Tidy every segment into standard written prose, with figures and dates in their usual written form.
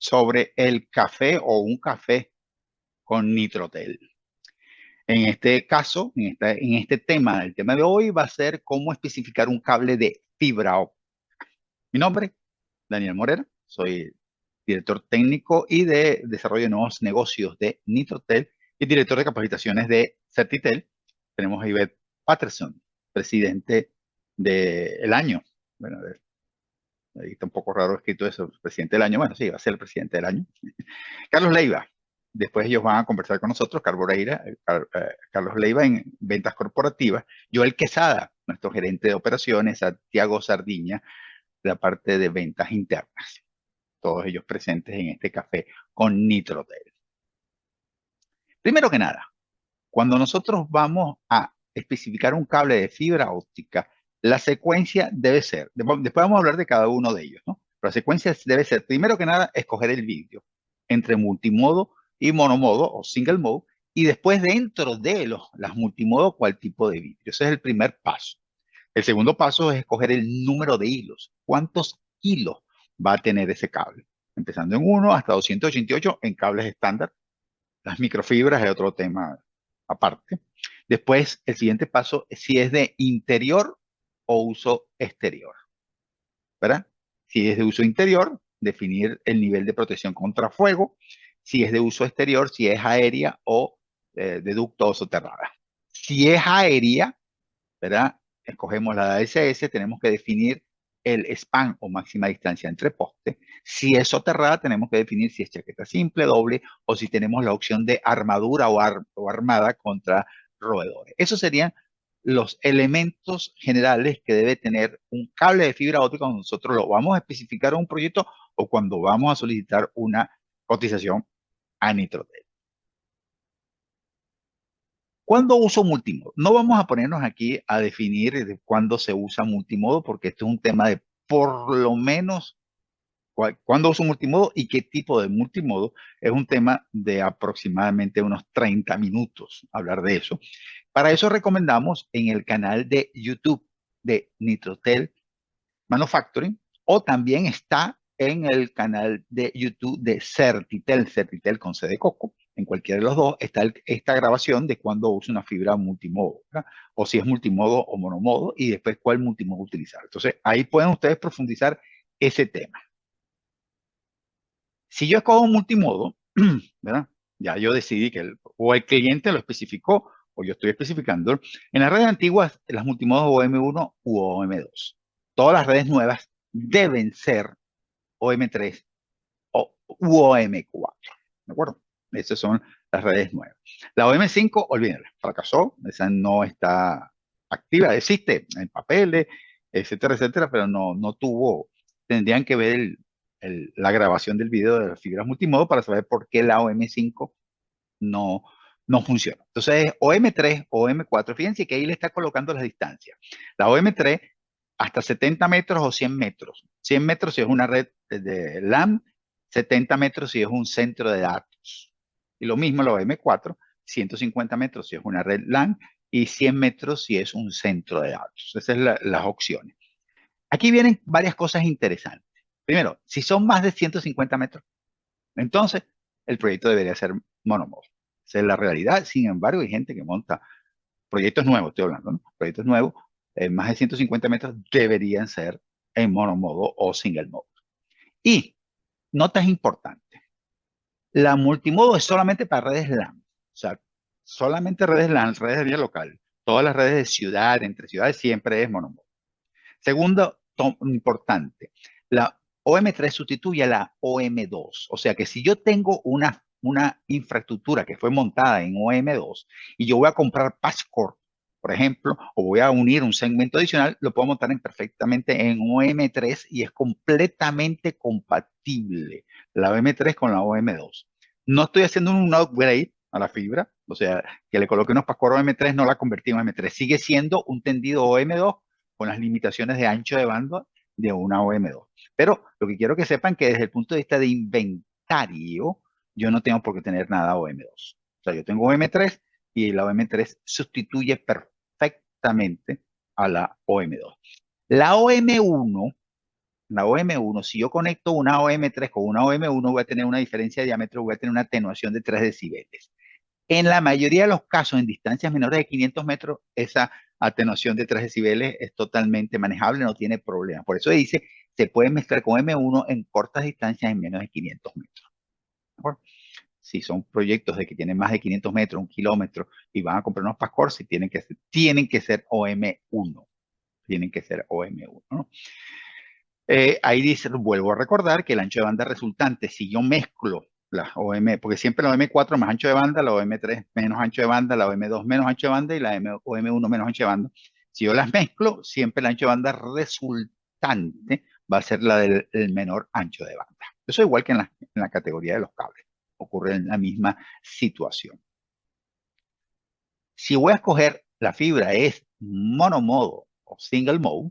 sobre el café o un café con Nitrotel. En este caso, en este tema, el tema de hoy va a ser cómo especificar un cable de fibra óptica. Mi nombre, Daniel Morera, soy director técnico y de desarrollo de nuevos negocios de Nitrotel y director de capacitaciones de Certitel. Tenemos a Ivette Patterson, presidente del año. Bueno, ahí está un poco raro escrito eso, presidente del año. Bueno, sí, va a ser el presidente del año. Carlos Leiva. Después ellos van a conversar con nosotros, Carlos Leiva en ventas corporativas, Joel Quesada, nuestro gerente de operaciones, Santiago Sardiña, la parte de ventas internas. Todos ellos presentes en este café con Nitrotel. Primero que nada, cuando nosotros vamos a especificar un cable de fibra óptica, la secuencia debe ser, después vamos a hablar de cada uno de ellos, ¿no? Pero la secuencia debe ser, primero que nada, escoger el vídeo entre multimodo y monomodo o single mode, y después dentro de las multimodo, cuál tipo de vídeo. Ese es el primer paso. El segundo paso es escoger el número de hilos. ¿Cuántos hilos va a tener ese cable? Empezando en 1 hasta 288 en cables estándar. Las microfibras es otro tema aparte. Después, el siguiente paso es si es de interior o uso exterior, ¿verdad? Si es de uso interior, definir el nivel de protección contra fuego. Si es de uso exterior, si es aérea o de ducto o soterrada. Si es aérea, ¿verdad? Escogemos la ASS, tenemos que definir el span o máxima distancia entre postes. Si es soterrada, tenemos que definir si es chaqueta simple, doble, o si tenemos la opción de armadura o armada contra roedores. Esos serían los elementos generales que debe tener un cable de fibra óptica cuando nosotros lo vamos a especificar en un proyecto o cuando vamos a solicitar una cotización a Nitrotel. ¿Cuándo uso multimodo? No vamos a ponernos aquí a definir de cuándo se usa multimodo, porque esto es un tema de por lo menos cuándo uso multimodo y qué tipo de multimodo. Es un tema de aproximadamente unos 30 minutos hablar de eso. Para eso recomendamos en el canal de YouTube de Nitrotel Manufacturing, o también está en el canal de YouTube de Certitel, Certitel con C de Coco. En cualquiera de los dos está esta grabación de cuando usa una fibra multimodo, ¿verdad? O si es multimodo o monomodo, y después cuál multimodo utilizar. Entonces, ahí pueden ustedes profundizar ese tema. Si yo escojo un multimodo, ¿verdad? Ya yo decidí que o el cliente lo especificó o yo estoy especificando. En las redes antiguas, las multimodos OM1 u OM2. Todas las redes nuevas deben ser OM3 u OM4. ¿De acuerdo? Esas son las redes nuevas. La OM5, olvídenla, fracasó. Esa no está activa. Existe en papeles, etcétera, etcétera, pero no tuvo. Tendrían que ver la grabación del video de las fibras multimodo para saber por qué la OM5 no, no funciona. Entonces, OM3 o OM4, fíjense que ahí le está colocando las distancias. La OM3 hasta 70 metros o 100 metros. 100 metros si es una red de LAN, 70 metros si es un centro de datos. Y lo mismo la OM4, 150 metros si es una red LAN y 100 metros si es un centro de datos. Esas son las opciones. Aquí vienen varias cosas interesantes. Primero, si son más de 150 metros, entonces el proyecto debería ser monomodo. Esa es la realidad. Sin embargo, hay gente que monta proyectos nuevos, estoy hablando, ¿no? Proyectos nuevos, más de 150 metros deberían ser en monomodo o single mode. Y notas importantes. La multimodo es solamente para redes LAN. O sea, solamente redes LAN, redes de vía local. Todas las redes de ciudad, entre ciudades, siempre es monomodo. Segundo, importante, la OM3 sustituye a la OM2. O sea que si yo tengo una infraestructura que fue montada en OM2 y yo voy a comprar Passport, por ejemplo, o voy a unir un segmento adicional, lo puedo montar perfectamente en OM3 y es completamente compatible la OM3 con la OM2. No estoy haciendo un upgrade a la fibra, o sea, que le coloque unos Passport OM3, no la convertí en OM3. Sigue siendo un tendido OM2 con las limitaciones de ancho de banda de una OM2. Pero lo que quiero que sepan que desde el punto de vista de inventario, yo no tengo por qué tener nada OM2. O sea, yo tengo OM3 y la OM3 sustituye perfectamente a la OM2. La OM1 la OM1, si yo conecto una OM3 con una OM1, voy a tener una diferencia de diámetro, voy a tener una atenuación de 3 decibeles. En la mayoría de los casos, en distancias menores de 500 metros, esa atenuación de 3 decibeles es totalmente manejable, no tiene problema. Por eso dice, se puede mezclar con M1 en cortas distancias en menos de 500 metros. ¿De acuerdo? Si son proyectos de que tienen más de 500 metros, 1 kilómetro, y van a comprar unos Pascore, si tienen que ser OM1. Tienen que ser OM1, ¿no? Ahí dice, vuelvo a recordar que el ancho de banda resultante, si yo mezclo la OM, porque siempre la OM4 más ancho de banda, la OM3 menos ancho de banda, la OM2 menos ancho de banda y la OM1 menos ancho de banda. Si yo las mezclo, siempre el ancho de banda resultante va a ser la del menor ancho de banda. Eso igual que en la categoría de los cables. Ocurre en la misma situación. Si voy a escoger la fibra es monomodo o single mode,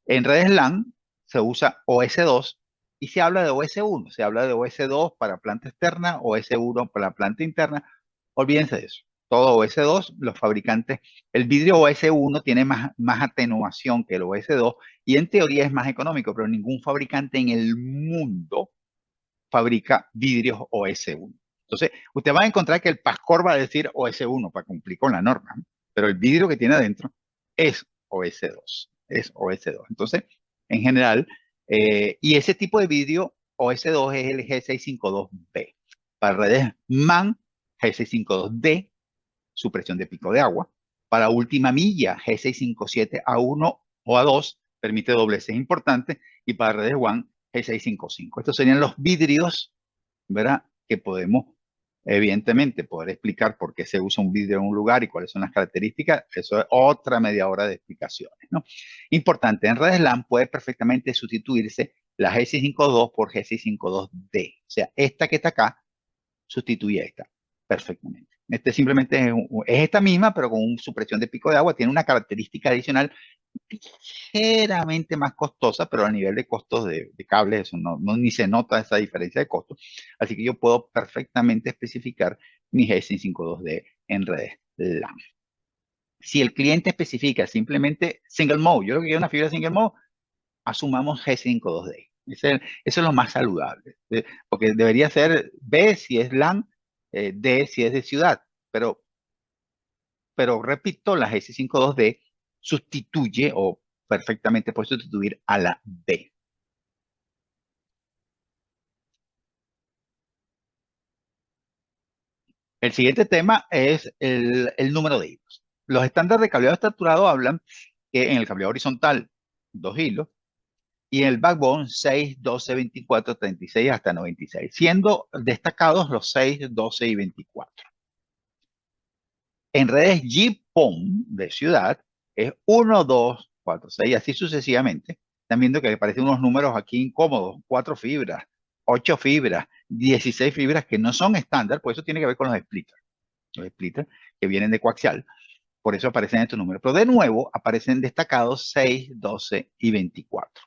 en redes LAN se usa OS2 y se habla de OS1, se habla de OS2 para planta externa, OS1 para planta interna. Olvídense de eso. Todo OS2, los fabricantes, el vidrio OS1 tiene más atenuación que el OS2 y en teoría es más económico, pero ningún fabricante en el mundo fabrica vidrios OS1. Entonces, usted va a encontrar que el Pascor va a decir OS1 para cumplir con la norma, ¿no? Pero el vidrio que tiene adentro es OS2, es OS2. Entonces, en general, y ese tipo de vidrio OS2 es el G652B. Para redes MAN, G652D, supresión de pico de agua. Para última milla, G657A1 o A2, permite doblez, es importante. Y para redes WAN, G655. Estos serían los vidrios, ¿verdad? Que podemos, evidentemente, poder explicar por qué se usa un vidrio en un lugar y cuáles son las características. Eso es otra media hora de explicaciones, ¿no? Importante, en redes LAN puede perfectamente sustituirse la G652 por G652D. O sea, esta que está acá sustituye a esta perfectamente. Este simplemente es esta misma, pero con supresión de pico de agua. Tiene una característica adicional ligeramente más costosa, pero a nivel de costos de cables, eso ni se nota esa diferencia de costos. Así que yo puedo perfectamente especificar mi G652D en redes LAN. Si el cliente especifica simplemente single mode, yo lo que quiero es una fibra single mode, asumamos G52D. Eso es lo más saludable, porque debería ser B si es LAN, D si es de ciudad, pero repito, la G652D sustituye o perfectamente puede sustituir a la B. El siguiente tema es el número de hilos. Los estándares de cableado estructurado hablan que en el cableado horizontal, 2 hilos, y en el backbone 6, 12, 24, 36 hasta 96, siendo destacados los 6, 12 y 24. En redes GPON de ciudad es 1, 2, 4, 6, así sucesivamente. Están viendo que aparecen unos números aquí incómodos, 4 fibras, 8 fibras, 16 fibras que no son estándar, por eso tiene que ver con los splitters que vienen de coaxial, por eso aparecen estos números. Pero de nuevo aparecen destacados 6, 12 y 24.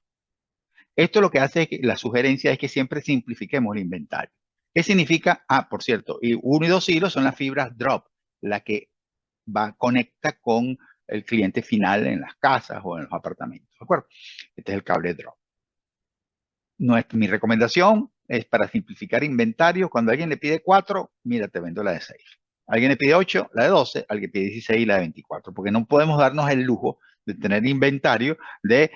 Esto lo que hace es que la sugerencia es que siempre simplifiquemos el inventario. ¿Qué significa? Ah, por cierto, y 1 y 2 hilos son las fibras drop, la que conecta con el cliente final en las casas o en los apartamentos. ¿De acuerdo? Este es el cable drop. Mi recomendación es para simplificar inventario. Cuando alguien le pide 4, mira, te vendo la de 6. Alguien le pide 8, la de 12. Alguien pide 16, la de 24. Porque no podemos darnos el lujo de tener inventario de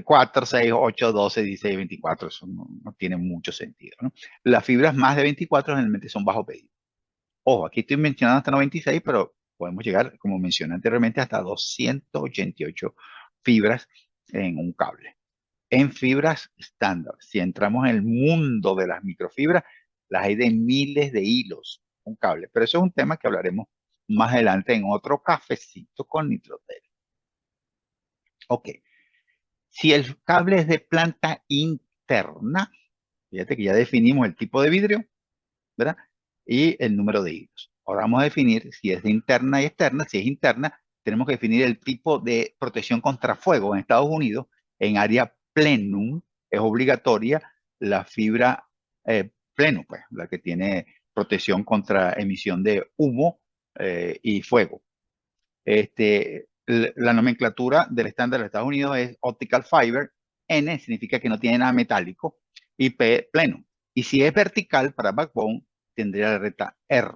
4, 6, 8, 12, 16, 24. Eso no tiene mucho sentido, ¿no? Las fibras más de 24 generalmente son bajo pedido. Ojo, aquí estoy mencionando hasta 96, pero podemos llegar, como mencioné anteriormente, hasta 288 fibras en un cable. En fibras estándar, si entramos en el mundo de las microfibras, las hay de miles de hilos, un cable. Pero eso es un tema que hablaremos más adelante en otro cafecito con Nitrotel. Ok, si el cable es de planta interna, fíjate que ya definimos el tipo de vidrio, ¿verdad? Y el número de hilos. Ahora vamos a definir si es de interna y externa. Si es interna, tenemos que definir el tipo de protección contra fuego. En Estados Unidos, en área plenum, es obligatoria la fibra plenum, pues, la que tiene protección contra emisión de humo y fuego. La nomenclatura del estándar de Estados Unidos es optical fiber N significa que no tiene nada metálico y P pleno. Y si es vertical para backbone, tendría la letra R.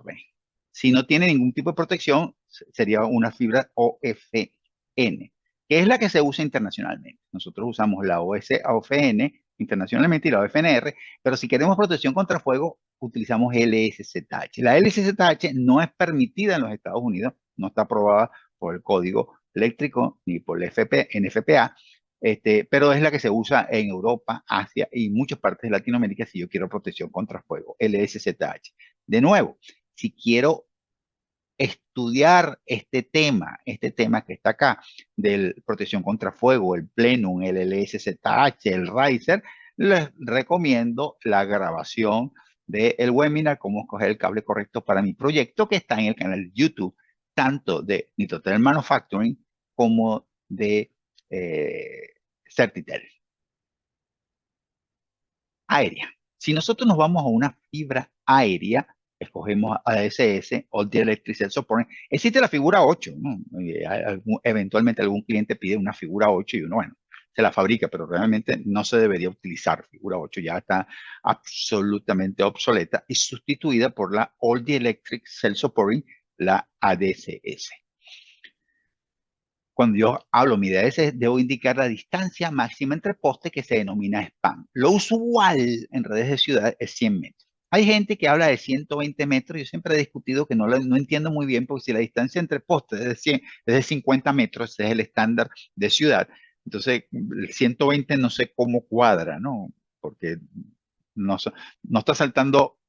Si no tiene ningún tipo de protección, sería una fibra OFN, que es la que se usa internacionalmente. Nosotros usamos la OFN internacionalmente y la OFNR, pero si queremos protección contra fuego, utilizamos LSZH. La LSZH no es permitida en los Estados Unidos, no está aprobada por el Código Eléctrico ni por el NFPA, pero es la que se usa en Europa, Asia y muchas partes de Latinoamérica si yo quiero protección contra fuego, LSZH. De nuevo, si quiero estudiar este tema que está acá, de protección contra fuego, el Plenum, el LSZH, el Riser, les recomiendo la grabación del webinar, cómo escoger el cable correcto para mi proyecto, que está en el canal de YouTube, tanto de Nitrotel Manufacturing como de Certitel. Aérea. Si nosotros nos vamos a una fibra aérea, escogemos ADSS o Dielectric Cell Support. Existe la figura 8, ¿no? Eventualmente algún cliente pide una figura 8 y uno, bueno, se la fabrica, pero realmente no se debería utilizar. Figura 8 ya está absolutamente obsoleta y sustituida por la All Dielectric Cell Supporting, la ADSS. Cuando yo hablo mi DAS, debo indicar la distancia máxima entre postes que se denomina span. Lo usual en redes de ciudad es 100 metros. Hay gente que habla de 120 metros. Yo siempre he discutido que no entiendo muy bien porque si la distancia entre postes es de 50 metros, ese es el estándar de ciudad. Entonces, el 120 no sé cómo cuadra, ¿no? Porque no, no está saltando,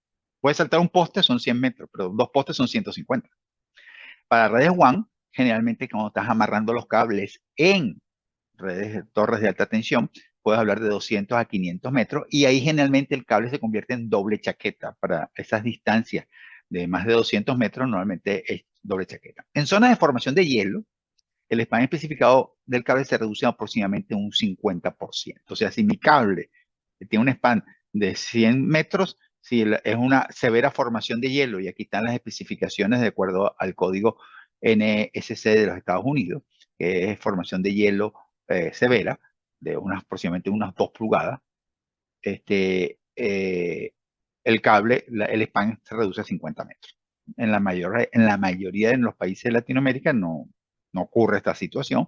puede saltar un poste, son 100 metros, pero dos postes son 150. Para redes WAN, generalmente cuando estás amarrando los cables en torres de alta tensión, puedes hablar de 200 a 500 metros y ahí generalmente el cable se convierte en doble chaqueta. Para esas distancias de más de 200 metros, normalmente es doble chaqueta. En zonas de formación de hielo, el span especificado del cable se reduce aproximadamente un 50%. O sea, si mi cable tiene un span de 100 metros, si es una severa formación de hielo, y aquí están las especificaciones de acuerdo al código NSC de los Estados Unidos, que es formación de hielo severa, de aproximadamente unas 2 pulgadas, el cable, el span se reduce a 50 metros. En la mayoría de los países de Latinoamérica no ocurre esta situación,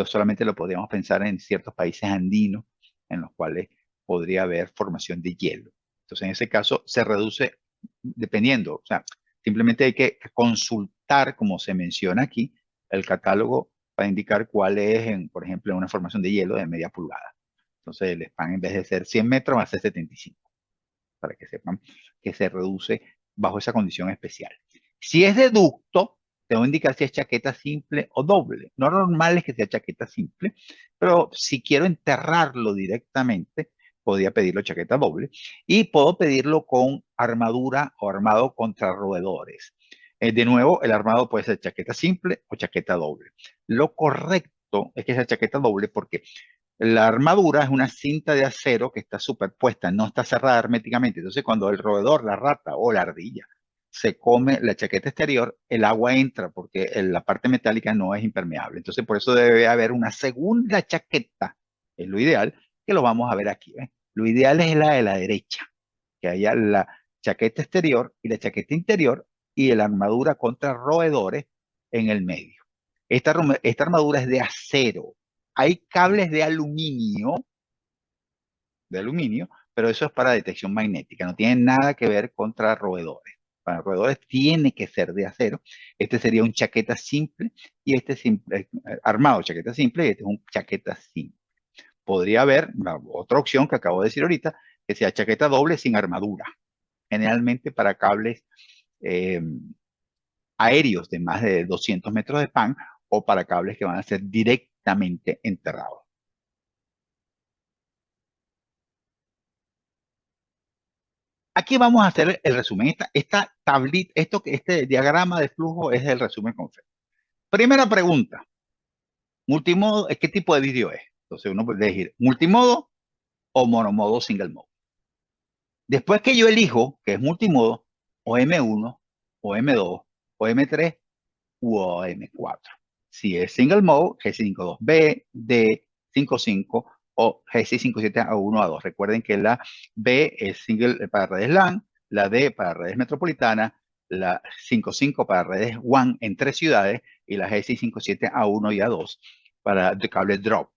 solamente lo podríamos pensar en ciertos países andinos en los cuales podría haber formación de hielo. Entonces, en ese caso, se reduce dependiendo, o sea, simplemente hay que consultar, como se menciona aquí, el catálogo para indicar cuál es, por ejemplo, una formación de hielo de media pulgada. Entonces, el span en vez de ser 100 metros va a ser 75, para que sepan que se reduce bajo esa condición especial. Si es de ducto, te voy a indicar si es chaqueta simple o doble. No normal es que sea chaqueta simple, pero si quiero enterrarlo directamente, podría pedirlo chaqueta doble y puedo pedirlo con armadura o armado contra roedores. De nuevo, el armado puede ser chaqueta simple o chaqueta doble. Lo correcto es que sea chaqueta doble porque la armadura es una cinta de acero que está superpuesta, no está cerrada herméticamente. Entonces, cuando el roedor, la rata o la ardilla se come la chaqueta exterior, el agua entra porque la parte metálica no es impermeable. Entonces, por eso debe haber una segunda chaqueta, es lo ideal, que lo vamos a ver aquí. ¿Ves? Lo ideal es la de la derecha, que haya la chaqueta exterior y la chaqueta interior y la armadura contra roedores en el medio. Esta armadura es de acero. Hay cables de aluminio, pero eso es para detección magnética, no tiene nada que ver contra roedores. Para roedores tiene que ser de acero. Este sería un chaqueta simple y este armado chaqueta simple y este es un chaqueta simple. Podría haber otra opción que acabo de decir ahorita, que sea chaqueta doble sin armadura. Generalmente para cables eh, aéreos de más de 200 metros de span o para cables que van a ser directamente enterrados. Aquí vamos a hacer el resumen. Esta tablita, este diagrama de flujo es el resumen con fe. Primera pregunta, multimodo, ¿qué tipo de vídeo es? Entonces uno puede elegir multimodo o monomodo single mode. Después que yo elijo que es multimodo, o M1, o M2, o M3 u M4. Si es single mode, G52B, D, 55, o G657A1A2. Recuerden que la B es single para redes LAN, la D para redes metropolitanas, la 55 para redes WAN en 3 ciudades y la G657A1 y A2 para de cable drop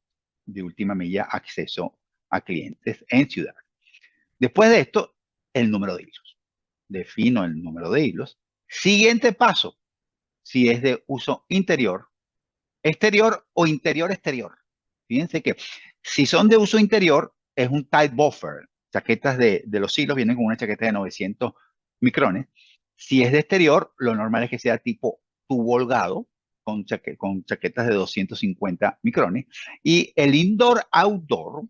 de última milla acceso a clientes en ciudad. Después de esto, el número de hilos. Defino el número de hilos. Siguiente paso, si es de uso interior, exterior o interior-exterior. Fíjense que si son de uso interior, es un tight buffer. Chaquetas de los hilos vienen con una chaqueta de 900 micrones. Si es de exterior, lo normal es que sea tipo tubo holgado, con chaquetas de 250 micrones. Y el indoor-outdoor,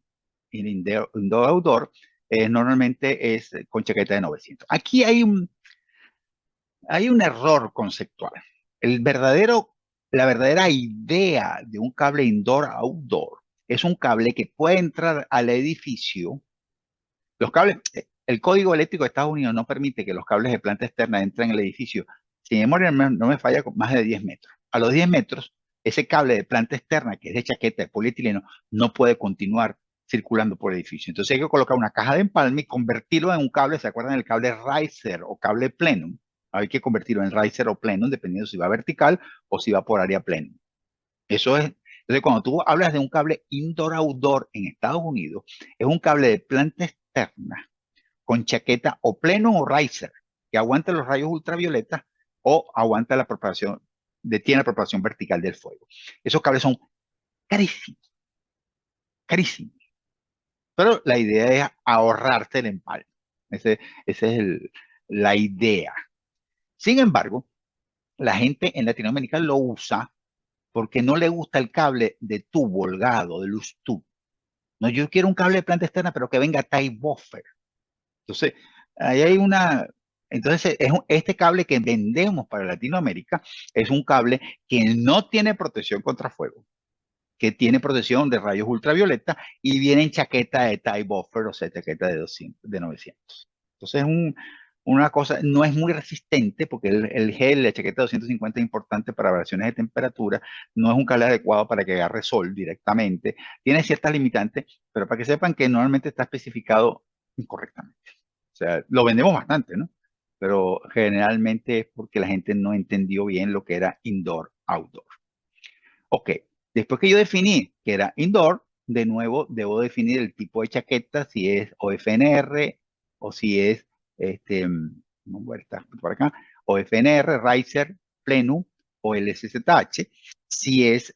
normalmente es con chaqueta de 900. Aquí hay un error conceptual. La verdadera idea de un cable indoor-outdoor es un cable que puede entrar al edificio. Los cables, el código eléctrico de Estados Unidos no permite que los cables de planta externa entren al edificio. Si mi memoria no me falla, con más de 10 metros. A los 10 metros, ese cable de planta externa, que es de chaqueta de polietileno, no puede continuar circulando por el edificio. Entonces hay que colocar una caja de empalme y convertirlo en un cable. ¿Se acuerdan del cable riser o cable plenum? Hay que convertirlo en riser o plenum, dependiendo si va vertical o si va por área plenum. Eso es. Entonces, cuando tú hablas de un cable indoor-outdoor en Estados Unidos, es un cable de planta externa con chaqueta o plenum o riser, que aguanta los rayos ultravioletas o aguanta detiene la propagación vertical del fuego. Esos cables son carísimos, carísimos. Pero la idea es ahorrarte el empalme. Esa es la idea. Sin embargo, la gente en Latinoamérica lo usa porque no le gusta el cable de tubo holgado, de luz tube. No, yo quiero un cable de planta externa, pero que venga tight buffer. Entonces, ahí hay una. Entonces, este cable que vendemos para Latinoamérica es un cable que no tiene protección contra fuego, que tiene protección de rayos ultravioleta y viene en chaqueta de tie buffer, o sea, chaqueta de 200, de 900. Entonces, una cosa, no es muy resistente porque el gel, la chaqueta de 250 es importante para variaciones de temperatura, no es un cable adecuado para que agarre sol directamente, tiene ciertas limitantes, pero para que sepan que normalmente está especificado incorrectamente. O sea, lo vendemos bastante, ¿no? Pero generalmente es porque la gente no entendió bien lo que era indoor-outdoor. Ok, después que yo definí que era indoor, de nuevo debo definir el tipo de chaqueta, si es OFNR o si es, no, bueno, está por acá, OFNR, Riser, Plenum o LSZH. Si es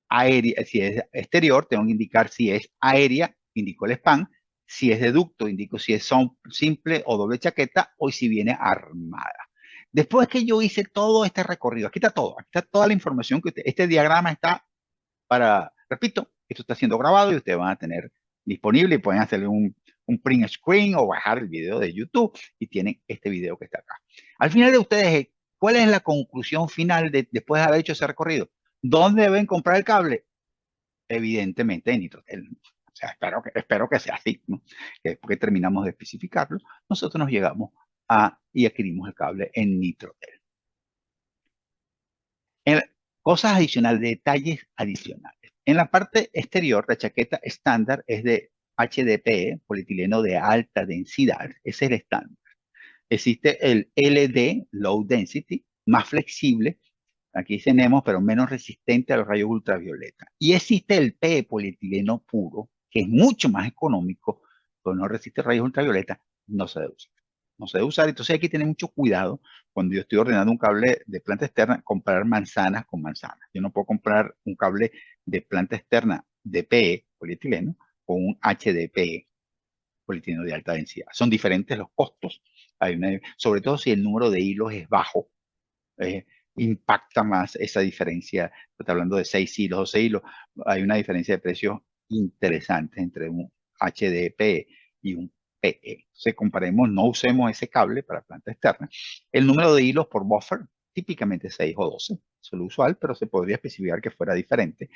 aérea, si es exterior, tengo que indicar si es aérea, indico el span. Si es de ducto, indico si es simple o doble chaqueta o si viene armada. Después que yo hice todo este recorrido, aquí está todo, aquí está toda la información este diagrama está repito, esto está siendo grabado y ustedes van a tener disponible y pueden hacerle un print screen o bajar el video de YouTube y tienen este video que está acá. Al final de ustedes, ¿cuál es la conclusión final después de haber hecho ese recorrido? ¿Dónde deben comprar el cable? Evidentemente en Nitrotel. O sea, espero que sea así, ¿no? Que después que terminamos de especificarlo, nosotros nos llegamos y adquirimos el cable en Nitrotel. En, cosas adicionales, detalles adicionales. En la parte exterior, la chaqueta estándar es de HDPE, polietileno de alta densidad. Ese es el estándar. Existe el LD, Low Density, más flexible. Aquí tenemos, pero menos resistente a los rayos ultravioleta. Y existe el PE, polietileno puro, que es mucho más económico, pero no resiste rayos ultravioleta, no se debe usar. No se debe usar, entonces hay que tener mucho cuidado cuando yo estoy ordenando un cable de planta externa, comprar manzanas con manzanas. Yo no puedo comprar un cable de planta externa de PE, polietileno, con un HDPE, polietileno de alta densidad. Son diferentes los costos, sobre todo si el número de hilos es bajo, eh, impacta más esa diferencia. Está hablando de 6 hilos, 12 hilos. Hay una diferencia de precios interesante entre un HDPE y un PE. Entonces, comparemos, no usemos ese cable para planta externa. El número de hilos por buffer, típicamente 6 o 12, eso es lo usual, pero se podría especificar que fuera diferente.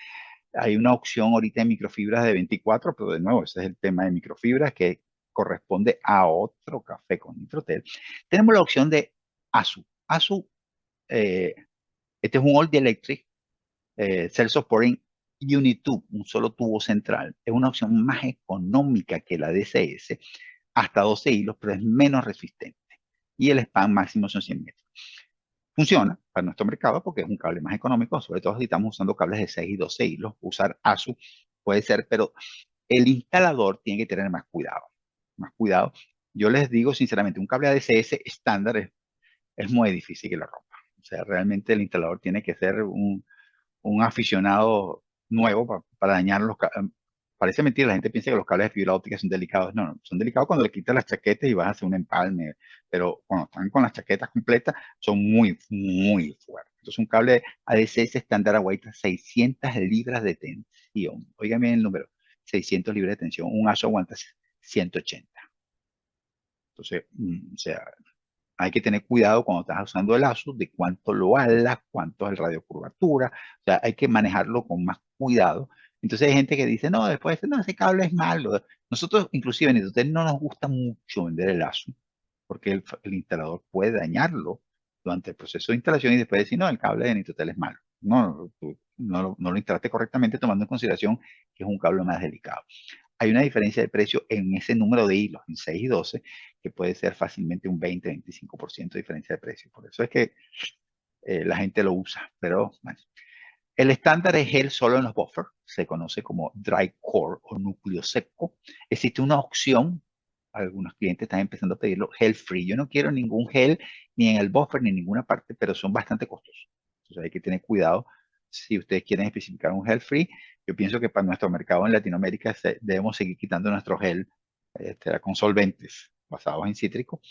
Hay una opción ahorita en microfibras de 24, pero de nuevo, ese es el tema de microfibras que corresponde a otro café con Nitrotel. Tenemos la opción de ASU. ASU, este es un All Electric Cell Supporting Unitube, un solo tubo central, es una opción más económica que la DCS, hasta 12 hilos, pero es menos resistente. Y el span máximo son 100 metros. Funciona para nuestro mercado porque es un cable más económico, sobre todo si estamos usando cables de 6 y 12 hilos. Usar ASU puede ser, pero el instalador tiene que tener más cuidado. Más cuidado. Yo les digo sinceramente, un cable ADCS estándar es muy difícil que lo rompa. O sea, realmente el instalador tiene que ser un aficionado nuevo para dañar los cables. Parece mentira, la gente piensa que los cables de fibra óptica son delicados. No, no, son delicados cuando le quitas las chaquetas y vas a hacer un empalme, pero cuando están con las chaquetas completas son muy, muy fuertes. Entonces un cable ADCS estándar aguanta 600 libras de tensión. Oigan bien el número, 600 libras de tensión. Un ASO aguanta 180. Entonces, o sea, hay que tener cuidado cuando estás usando el ASUS de cuánto lo alas, cuánto es el radio curvatura. O sea, hay que manejarlo con más cuidado. Entonces hay gente que dice, no, después, no, ese cable es malo. Nosotros, inclusive, en Nitrotel no nos gusta mucho vender el ASUS porque el instalador puede dañarlo durante el proceso de instalación y después decir, no, el cable de Nitrotel es malo. No, tú no lo instalaste correctamente tomando en consideración que es un cable más delicado. Hay una diferencia de precio en ese número de hilos, en 6 y 12, que puede ser fácilmente un 20-25% de diferencia de precio. Por eso es que la gente lo usa. Pero bueno, el estándar es gel solo en los buffers, se conoce como dry core o núcleo seco. Existe una opción, algunos clientes están empezando a pedirlo, gel free. Yo no quiero ningún gel ni en el buffer ni en ninguna parte, pero son bastante costosos. Entonces hay que tener cuidado si ustedes quieren especificar un gel free. Yo pienso que para nuestro mercado en Latinoamérica debemos seguir quitando nuestro gel con solventes basados en cítrico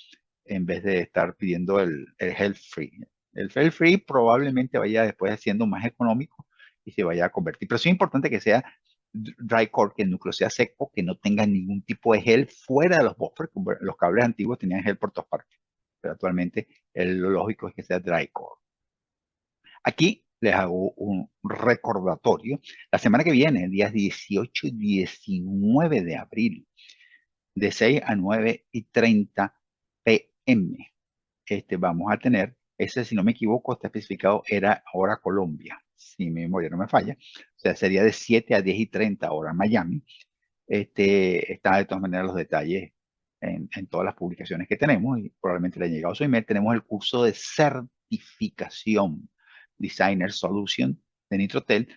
en vez de estar pidiendo el gel free. El gel free probablemente vaya después siendo más económico y se vaya a convertir. Pero sí es importante que sea dry core, que el núcleo sea seco, que no tenga ningún tipo de gel fuera de los buffers. Los cables antiguos tenían gel por todas partes, pero actualmente lo lógico es que sea dry core. Aquí les hago un recordatorio. La semana que viene, días 18 y 19 de abril, de 6 a 9:30 p.m. Vamos a tener, ese si no me equivoco, está especificado, era hora Colombia, si mi memoria no me falla. O sea, sería de 7 a 10:30 hora Miami. Está de todas maneras los detalles en todas las publicaciones que tenemos y probablemente le ha llegado su email. Tenemos el curso de certificación Designer Solution de Nitrotel.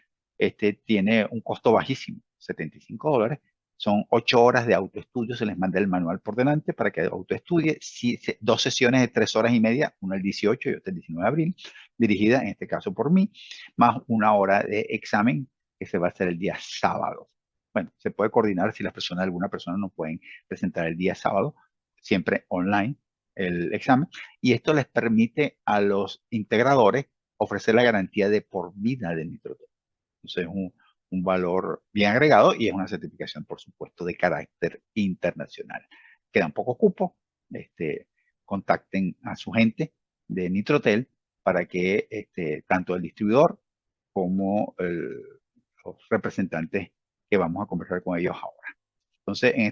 Tiene un costo bajísimo, $75. Son 8 horas de autoestudio. Se les manda el manual por delante para que autoestudie. Dos sesiones de 3 horas y media, una el 18 y otra el 19 de abril, dirigida en este caso por mí, más una hora de examen que se va a hacer el día sábado. Bueno, se puede coordinar si alguna persona no pueden presentar el día sábado, siempre online el examen, y esto les permite a los integradores ofrecer la garantía de por vida de Nitrotel. Entonces es un valor bien agregado y es una certificación, por supuesto, de carácter internacional. Quedan pocos cupos, contacten a su gente de Nitrotel para que tanto el distribuidor como los representantes que vamos a conversar con ellos ahora. Entonces, en